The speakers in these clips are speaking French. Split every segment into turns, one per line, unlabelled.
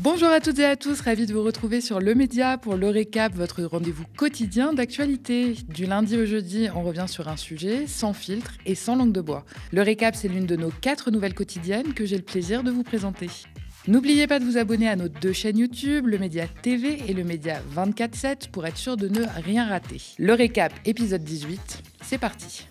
Bonjour à toutes et à tous, ravi de vous retrouver sur Le Média pour Le Récap, votre rendez-vous quotidien d'actualité. Du lundi au jeudi, on revient sur un sujet sans filtre et sans langue de bois. Le Récap, c'est l'une de nos 4 nouvelles quotidiennes que j'ai le plaisir de vous présenter. N'oubliez pas de vous abonner à nos 2 chaînes YouTube, Le Média TV et Le Média 24/7 pour être sûr de ne rien rater. Le Récap, épisode 18, c'est parti.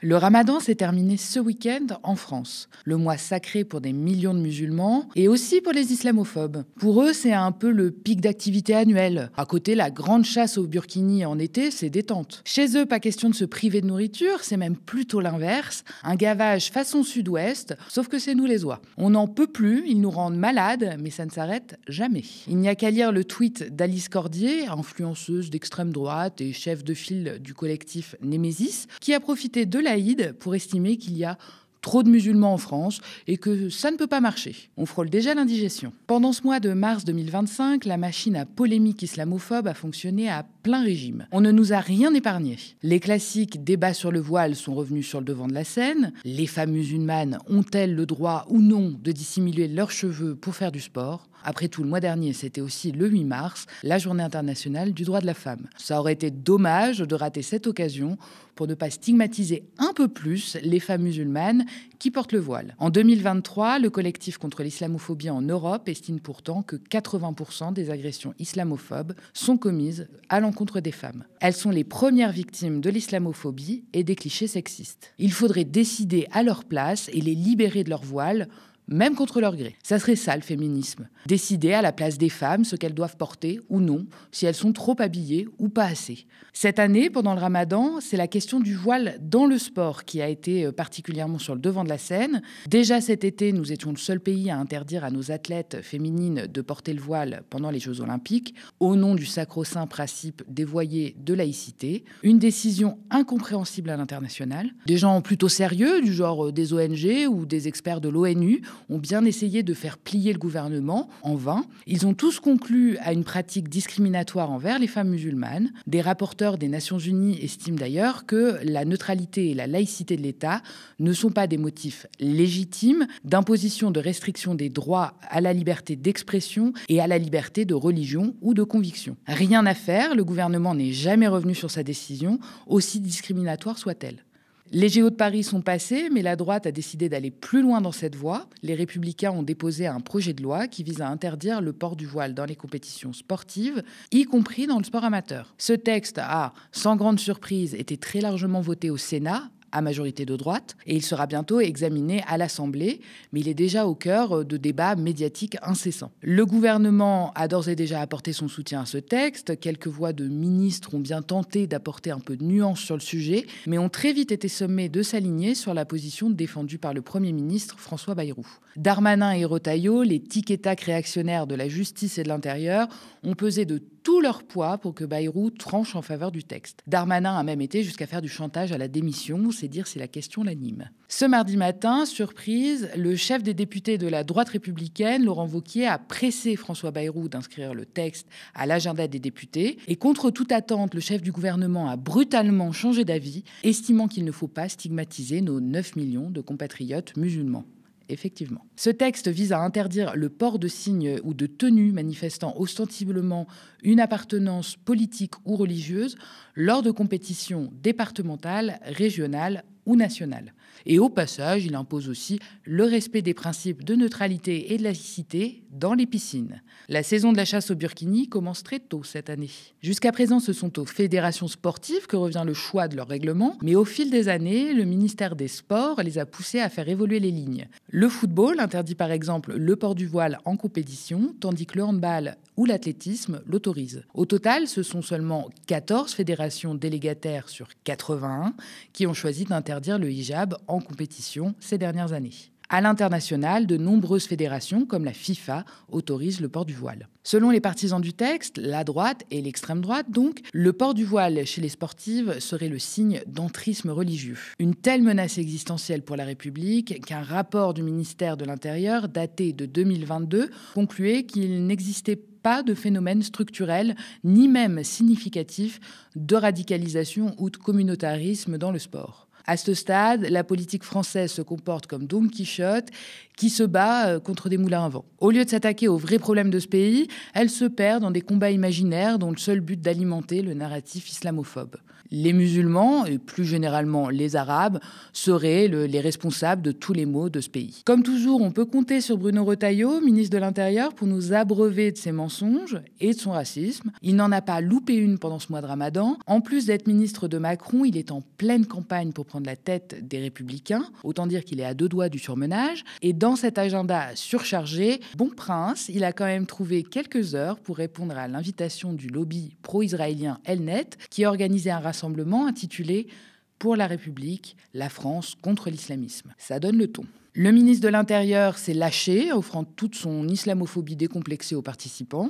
Le ramadan s'est terminé ce week-end en France. Le mois sacré pour des millions de musulmans et aussi pour les islamophobes. Pour eux, c'est un peu le pic d'activité annuel. À côté, la grande chasse au burkini en été, c'est détente. Chez eux, pas question de se priver de nourriture, c'est même plutôt l'inverse. Un gavage façon sud-ouest, sauf que c'est nous les oies. On n'en peut plus, ils nous rendent malades, mais ça ne s'arrête jamais. Il n'y a qu'à lire le tweet d'Alice Cordier, influenceuse d'extrême droite et chef de file du collectif Némésis, qui a profité de l'Aïd pour estimer qu'il y a trop de musulmans en France et que ça ne peut pas marcher. On frôle déjà l'indigestion. Pendant ce mois de mars 2025, la machine à polémique islamophobe a fonctionné à plein régime. On ne nous a rien épargné. Les classiques débats sur le voile sont revenus sur le devant de la scène. Les femmes musulmanes ont-elles le droit ou non de dissimuler leurs cheveux pour faire du sport ? Après tout, le mois dernier, c'était aussi le 8 mars, la journée internationale du droit de la femme. Ça aurait été dommage de rater cette occasion pour ne pas stigmatiser un peu plus les femmes musulmanes qui portent le voile. En 2023, le collectif contre l'islamophobie en Europe estime pourtant que 80% des agressions islamophobes sont commises à l'encontre des femmes. Elles sont les premières victimes de l'islamophobie et des clichés sexistes. Il faudrait décider à leur place et les libérer de leur voile, même contre leur gré. Ça serait ça le féminisme. Décider à la place des femmes ce qu'elles doivent porter ou non, si elles sont trop habillées ou pas assez. Cette année, pendant le ramadan, c'est la question du voile dans le sport qui a été particulièrement sur le devant de la scène. Déjà cet été, nous étions le seul pays à interdire à nos athlètes féminines de porter le voile pendant les Jeux Olympiques, au nom du sacro-saint principe dévoyé de laïcité. Une décision incompréhensible à l'international. Des gens plutôt sérieux, du genre des ONG ou des experts de l'ONU, ont bien essayé de faire plier le gouvernement, en vain. Ils ont tous conclu à une pratique discriminatoire envers les femmes musulmanes. Des rapporteurs des Nations Unies estiment d'ailleurs que la neutralité et la laïcité de l'État ne sont pas des motifs légitimes d'imposition de restriction des droits à la liberté d'expression et à la liberté de religion ou de conviction. Rien à faire, le gouvernement n'est jamais revenu sur sa décision, aussi discriminatoire soit-elle. Les JO de Paris sont passés, mais la droite a décidé d'aller plus loin dans cette voie. Les Républicains ont déposé un projet de loi qui vise à interdire le port du voile dans les compétitions sportives, y compris dans le sport amateur. Ce texte a, sans grande surprise, été très largement voté au Sénat, à majorité de droite, et il sera bientôt examiné à l'Assemblée, mais il est déjà au cœur de débats médiatiques incessants. Le gouvernement a d'ores et déjà apporté son soutien à ce texte, quelques voix de ministres ont bien tenté d'apporter un peu de nuance sur le sujet, mais ont très vite été sommés de s'aligner sur la position défendue par le Premier ministre François Bayrou. Darmanin et Retailleau, les tic-et-tac réactionnaires de la justice et de l'intérieur, ont pesé de tout leur poids pour que Bayrou tranche en faveur du texte. Darmanin a même été jusqu'à faire du chantage à la démission, c'est dire si la question l'anime. Ce mardi matin, surprise, le chef des députés de la droite républicaine, Laurent Wauquiez, a pressé François Bayrou d'inscrire le texte à l'agenda des députés. Et contre toute attente, le chef du gouvernement a brutalement changé d'avis, estimant qu'il ne faut pas stigmatiser nos 9 millions de compatriotes musulmans. Effectivement. Ce texte vise à interdire le port de signes ou de tenues manifestant ostensiblement une appartenance politique ou religieuse lors de compétitions départementales, régionales ou nationales. Et au passage, il impose aussi le respect des principes de neutralité et de laïcité dans les piscines. La saison de la chasse au burkini commence très tôt cette année. Jusqu'à présent, ce sont aux fédérations sportives que revient le choix de leur règlement, mais au fil des années, le ministère des Sports les a poussés à faire évoluer les lignes. Le football interdit par exemple le port du voile en compétition, tandis que le handball ou l'athlétisme l'autorisent. Au total, ce sont seulement 14 fédérations délégataires sur 81 qui ont choisi d'interdire le hijab en compétition ces dernières années. À l'international, de nombreuses fédérations, comme la FIFA, autorisent le port du voile. Selon les partisans du texte, la droite et l'extrême droite donc, le port du voile chez les sportives serait le signe d'entrisme religieux. Une telle menace existentielle pour la République qu'un rapport du ministère de l'Intérieur, daté de 2022, concluait qu'il n'existait pas de phénomène structurel, ni même significatif, de radicalisation ou de communautarisme dans le sport. À ce stade, la politique française se comporte comme Don Quichotte qui se bat contre des moulins à vent. Au lieu de s'attaquer aux vrais problèmes de ce pays, elle se perd dans des combats imaginaires dont le seul but d'alimenter le narratif islamophobe. Les musulmans, et plus généralement les Arabes, seraient les responsables de tous les maux de ce pays. Comme toujours, on peut compter sur Bruno Retailleau, ministre de l'Intérieur, pour nous abreuver de ses mensonges et de son racisme. Il n'en a pas loupé une pendant ce mois de Ramadan. En plus d'être ministre de Macron, il est en pleine campagne pour prendre la tête des Républicains. Autant dire qu'il est à 2 doigts du surmenage. Et dans cet agenda surchargé, bon prince, il a quand même trouvé quelques heures pour répondre à l'invitation du lobby pro-israélien Elnet, qui a organisé un rassemblement intitulé « Pour la République, la France contre l'islamisme ». Ça donne le ton. Le ministre de l'Intérieur s'est lâché, offrant toute son islamophobie décomplexée aux participants.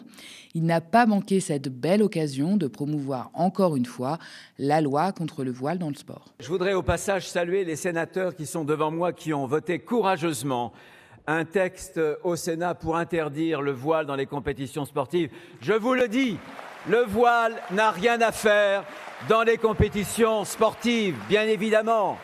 Il n'a pas manqué cette belle occasion de promouvoir encore une fois la loi contre le voile dans le sport.
Je voudrais au passage saluer les sénateurs qui sont devant moi, qui ont voté courageusement un texte au Sénat pour interdire le voile dans les compétitions sportives. Je vous le dis, le voile n'a rien à faire dans les compétitions sportives, bien évidemment.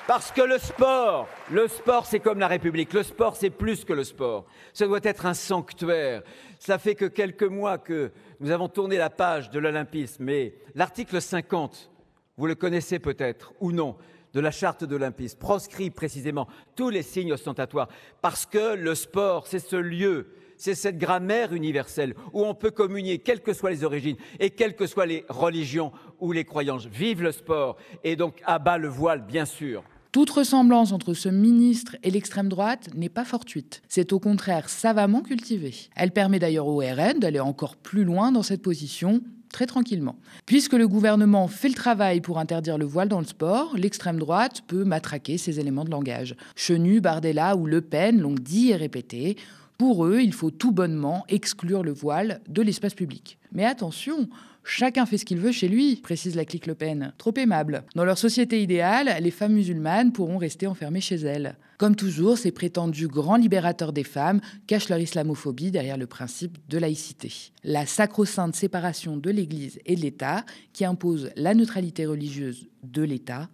Parce que le sport, c'est comme la République. Le sport, c'est plus que le sport. Ça doit être un sanctuaire. Ça fait que quelques mois que nous avons tourné la page de l'olympisme. Mais l'article 50, vous le connaissez peut-être ou non, de la charte de l'olympisme, proscrit précisément tous les signes ostentatoires. Parce que le sport, c'est ce lieu, c'est cette grammaire universelle où on peut communier, quelles que soient les origines et quelles que soient les religions ou les croyances. Vive le sport et donc à bas le voile, bien sûr.
Toute ressemblance entre ce ministre et l'extrême droite n'est pas fortuite. C'est au contraire savamment cultivé. Elle permet d'ailleurs au RN d'aller encore plus loin dans cette position, très tranquillement. Puisque le gouvernement fait le travail pour interdire le voile dans le sport, l'extrême droite peut matraquer ces éléments de langage. Chenu, Bardella ou Le Pen l'ont dit et répété. Pour eux, il faut tout bonnement exclure le voile de l'espace public. Mais attention, chacun fait ce qu'il veut chez lui, précise la clique Le Pen. Trop aimable. Dans leur société idéale, les femmes musulmanes pourront rester enfermées chez elles. Comme toujours, ces prétendus grands libérateurs des femmes cachent leur islamophobie derrière le principe de laïcité. La sacro-sainte séparation de l'Église et de l'État qui impose la neutralité religieuse de l'État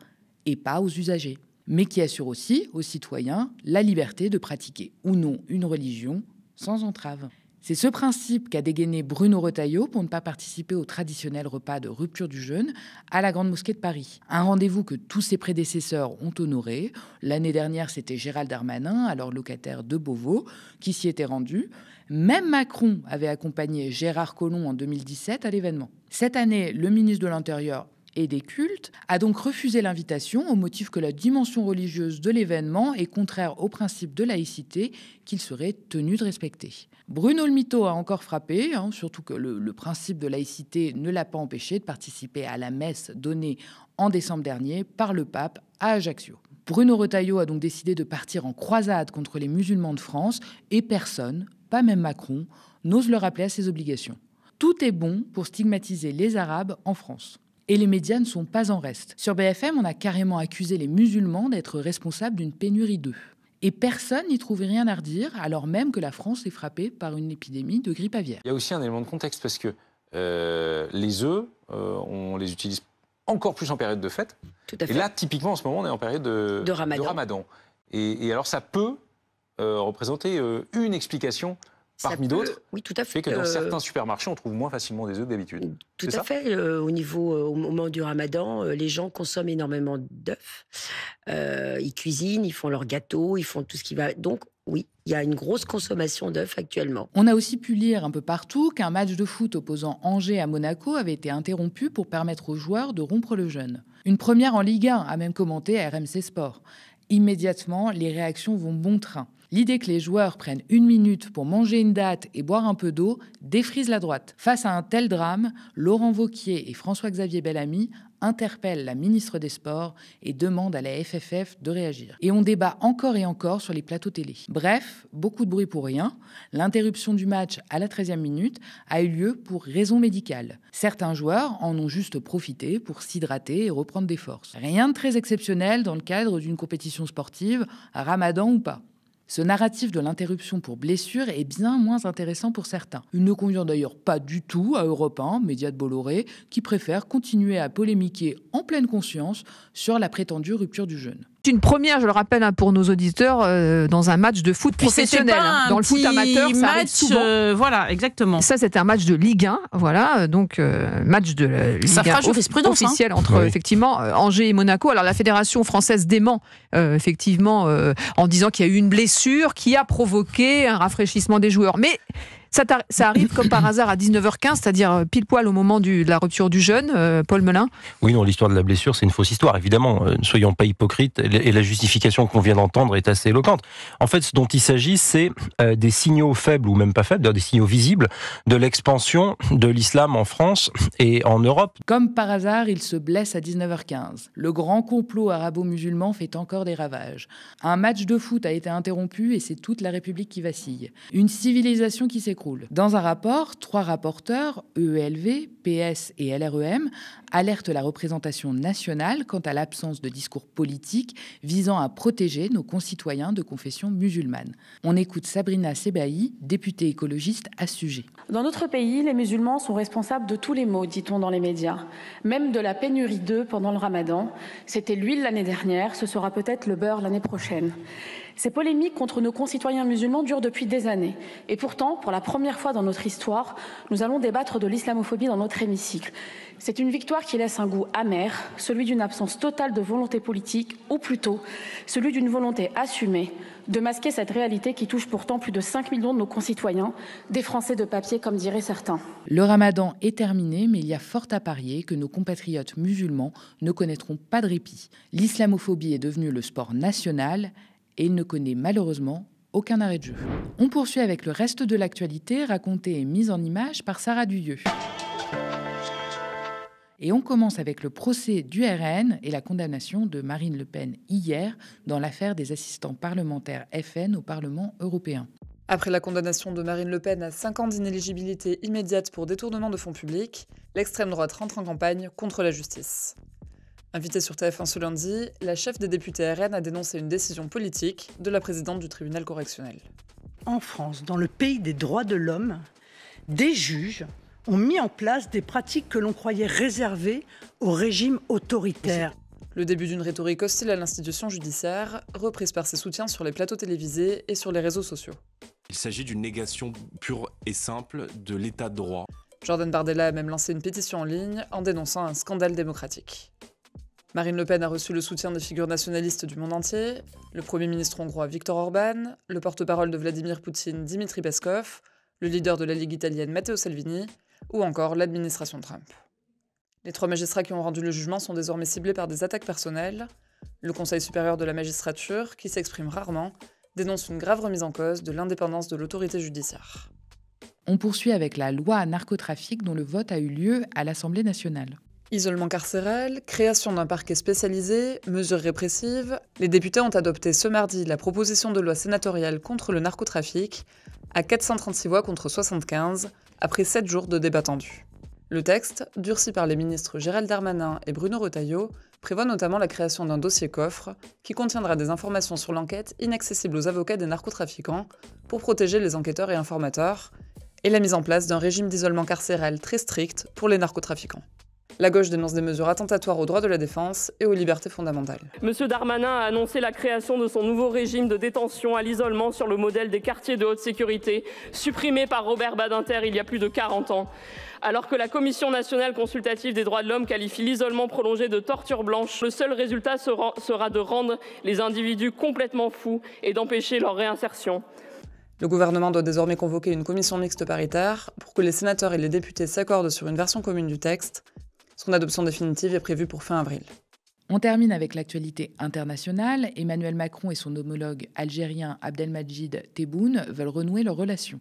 et pas aux usagers, mais qui assure aussi aux citoyens la liberté de pratiquer ou non une religion sans entrave. C'est ce principe qu'a dégainé Bruno Retailleau pour ne pas participer au traditionnel repas de rupture du jeûne à la Grande Mosquée de Paris. Un rendez-vous que tous ses prédécesseurs ont honoré. L'année dernière, c'était Gérald Darmanin, alors locataire de Beauvau, qui s'y était rendu. Même Macron avait accompagné Gérard Collomb en 2017 à l'événement. Cette année, le ministre de l'Intérieur et des cultes, a donc refusé l'invitation au motif que la dimension religieuse de l'événement est contraire au principe de laïcité qu'il serait tenu de respecter. Bruno Le Mito a encore frappé, surtout que le principe de laïcité ne l'a pas empêché de participer à la messe donnée en décembre dernier par le pape à Ajaccio. Bruno Retailleau a donc décidé de partir en croisade contre les musulmans de France et personne, pas même Macron, n'ose le rappeler à ses obligations. Tout est bon pour stigmatiser les Arabes en France. Et les médias ne sont pas en reste. Sur BFM, on a carrément accusé les musulmans d'être responsables d'une pénurie d'œufs. Et personne n'y trouvait rien à redire, alors même que la France est frappée par une épidémie de grippe aviaire.
Il y a aussi un élément de contexte, parce que les œufs, on les utilise encore plus en période de fête.
Tout à fait.
Et là, typiquement, en ce moment, on est en période de Ramadan. Et alors, ça peut représenter une explication parmi d'autres,
oui, tout à fait.
Fait que dans certains supermarchés, on trouve moins facilement des œufs que d'habitude.
Tout à fait. Au moment du Ramadan, les gens consomment énormément d'œufs. Ils cuisinent, ils font leurs gâteaux, ils font tout ce qui va. Donc, oui, il y a une grosse consommation d'œufs actuellement.
On a aussi pu lire un peu partout qu'un match de foot opposant Angers à Monaco avait été interrompu pour permettre aux joueurs de rompre le jeûne. Une première en Ligue 1, a même commenté à RMC Sport. Immédiatement, les réactions vont bon train. L'idée que les joueurs prennent 1 minute pour manger une date et boire un peu d'eau défrise la droite. Face à un tel drame, Laurent Wauquiez et François-Xavier Bellamy interpellent la ministre des Sports et demandent à la FFF de réagir. Et on débat encore et encore sur les plateaux télé. Bref, beaucoup de bruit pour rien. L'interruption du match à la 13e minute a eu lieu pour raison médicale. Certains joueurs en ont juste profité pour s'hydrater et reprendre des forces. Rien de très exceptionnel dans le cadre d'une compétition sportive, Ramadan ou pas. Ce narratif de l'interruption pour blessure est bien moins intéressant pour certains. Il ne convient d'ailleurs pas du tout à Europe 1, média de Bolloré, qui préfère continuer à polémiquer en pleine conscience sur la prétendue rupture du jeûne.
C'est une première, je le rappelle pour nos auditeurs, dans un match de foot professionnel.
Dans
le foot amateur, ça arrive souvent.
Voilà, exactement.
Ça, c'était un match de Ligue 1, voilà, donc match de Ligue 1 officiel entre effectivement Angers et Monaco. Alors la Fédération française dément effectivement en disant qu'il y a eu une blessure qui a provoqué un rafraîchissement des joueurs. Mais ça arrive comme par hasard à 19h15, c'est-à-dire pile poil au moment de la rupture du jeûne, Paul Melun.
Oui, non, l'histoire de la blessure, c'est une fausse histoire, évidemment. Ne soyons pas hypocrites, et la justification qu'on vient d'entendre est assez éloquente. En fait, ce dont il s'agit, c'est des signaux faibles, ou même pas faibles, des signaux visibles, de l'expansion de l'islam en France et en Europe.
Comme par hasard, il se blesse à 19h15. Le grand complot arabo-musulman fait encore des ravages. Un match de foot a été interrompu et c'est toute la République qui vacille. Une civilisation qui s'écroule. Dans un rapport, 3 rapporteurs, EELV, PS et LREM, alertent la représentation nationale quant à l'absence de discours politique visant à protéger nos concitoyens de confession musulmane. On écoute Sabrina Sebahi, députée écologiste à ce sujet.
Dans notre pays, les musulmans sont responsables de tous les maux, dit-on dans les médias, même de la pénurie d'œufs pendant le ramadan. C'était l'huile l'année dernière, ce sera peut-être le beurre l'année prochaine. Ces polémiques contre nos concitoyens musulmans durent depuis des années. Et pourtant, pour la première fois dans notre histoire, nous allons débattre de l'islamophobie dans notre hémicycle. C'est une victoire qui laisse un goût amer, celui d'une absence totale de volonté politique, ou plutôt celui d'une volonté assumée de masquer cette réalité qui touche pourtant plus de 5 millions de nos concitoyens, des Français de papier comme diraient certains.
Le ramadan est terminé, mais il y a fort à parier que nos compatriotes musulmans ne connaîtront pas de répit. L'islamophobie est devenue le sport national et il ne connaît malheureusement aucun arrêt de jeu. On poursuit avec le reste de l'actualité racontée et mise en image par Sarah Duyeux. Et on commence avec le procès du RN et la condamnation de Marine Le Pen hier dans l'affaire des assistants parlementaires FN au Parlement européen.
Après la condamnation de Marine Le Pen à 5 ans d'inéligibilité immédiate pour détournement de fonds publics, l'extrême droite rentre en campagne contre la justice. Invitée sur TF1 ce lundi, la chef des députés RN a dénoncé une décision politique de la présidente du tribunal correctionnel.
En France, dans le pays des droits de l'homme, des juges ont mis en place des pratiques que l'on croyait réservées au régime autoritaire.
Le début d'une rhétorique hostile à l'institution judiciaire, reprise par ses soutiens sur les plateaux télévisés et sur les réseaux sociaux.
Il s'agit d'une négation pure et simple de l'état de droit.
Jordan Bardella a même lancé une pétition en ligne en dénonçant un scandale démocratique. Marine Le Pen a reçu le soutien des figures nationalistes du monde entier, le Premier ministre hongrois Viktor Orban, le porte-parole de Vladimir Poutine Dimitri Peskov, le leader de la Ligue italienne Matteo Salvini, ou encore l'administration Trump. Les 3 magistrats qui ont rendu le jugement sont désormais ciblés par des attaques personnelles. Le Conseil supérieur de la magistrature, qui s'exprime rarement, dénonce une grave remise en cause de l'indépendance de l'autorité judiciaire.
On poursuit avec la loi narcotrafic dont le vote a eu lieu à l'Assemblée nationale.
Isolement carcéral, création d'un parquet spécialisé, mesures répressives, les députés ont adopté ce mardi la proposition de loi sénatoriale contre le narcotrafic à 436 voix contre 75, après 7 jours de débat tendu. Le texte, durci par les ministres Gérald Darmanin et Bruno Retailleau, prévoit notamment la création d'un dossier coffre qui contiendra des informations sur l'enquête inaccessibles aux avocats des narcotrafiquants pour protéger les enquêteurs et informateurs, et la mise en place d'un régime d'isolement carcéral très strict pour les narcotrafiquants. La gauche dénonce des mesures attentatoires aux droits de la défense et aux libertés fondamentales.
Monsieur Darmanin a annoncé la création de son nouveau régime de détention à l'isolement sur le modèle des quartiers de haute sécurité, supprimés par Robert Badinter il y a plus de 40 ans. Alors que la Commission nationale consultative des droits de l'homme qualifie l'isolement prolongé de torture blanche, le seul résultat sera de rendre les individus complètement fous et d'empêcher leur réinsertion.
Le gouvernement doit désormais convoquer une commission mixte paritaire pour que les sénateurs et les députés s'accordent sur une version commune du texte. Son adoption définitive est prévue pour fin avril.
On termine avec l'actualité internationale. Emmanuel Macron et son homologue algérien Abdelmadjid Tebboune veulent renouer leurs relations.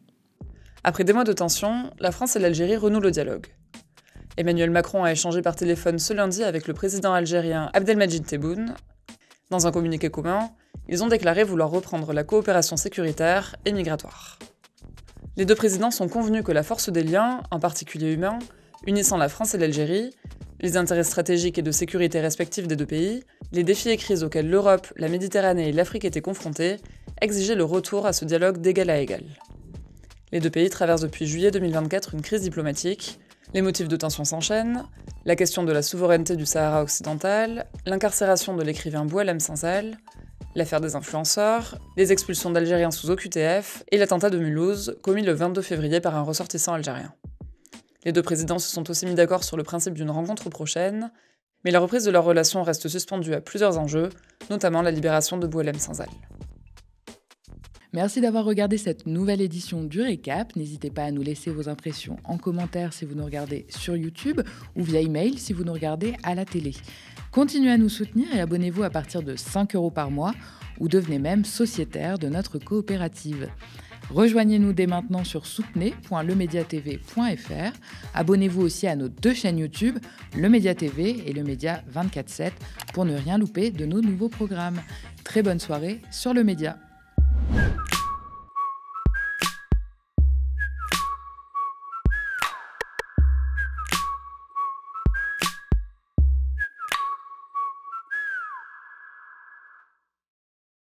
Après des mois de tension, la France et l'Algérie renouent le dialogue. Emmanuel Macron a échangé par téléphone ce lundi avec le président algérien Abdelmadjid Tebboune. Dans un communiqué commun, ils ont déclaré vouloir reprendre la coopération sécuritaire et migratoire. Les deux présidents sont convenus que la force des liens, en particulier humains, unissant la France et l'Algérie, les intérêts stratégiques et de sécurité respectifs des deux pays, les défis et crises auxquels l'Europe, la Méditerranée et l'Afrique étaient confrontés, exigeait le retour à ce dialogue d'égal à égal. Les deux pays traversent depuis juillet 2024 une crise diplomatique. Les motifs de tension s'enchaînent, la question de la souveraineté du Sahara occidental, l'incarcération de l'écrivain Boualem Sansal, l'affaire des influenceurs, les expulsions d'Algériens sous OQTF et l'attentat de Mulhouse commis le 22 février par un ressortissant algérien. Les deux présidents se sont aussi mis d'accord sur le principe d'une rencontre prochaine, mais la reprise de leur relation reste suspendue à plusieurs enjeux, notamment la libération de Boualem Sansal.
Merci d'avoir regardé cette nouvelle édition du Récap. N'hésitez pas à nous laisser vos impressions en commentaire si vous nous regardez sur YouTube ou via email si vous nous regardez à la télé. Continuez à nous soutenir et abonnez-vous à partir de 5 € par mois ou devenez même sociétaire de notre coopérative. Rejoignez-nous dès maintenant sur soutenez.lemediatv.fr. Abonnez-vous aussi à nos 2 chaînes YouTube, Le Média TV et Le Média 24/7, pour ne rien louper de nos nouveaux programmes. Très bonne soirée sur Le Média.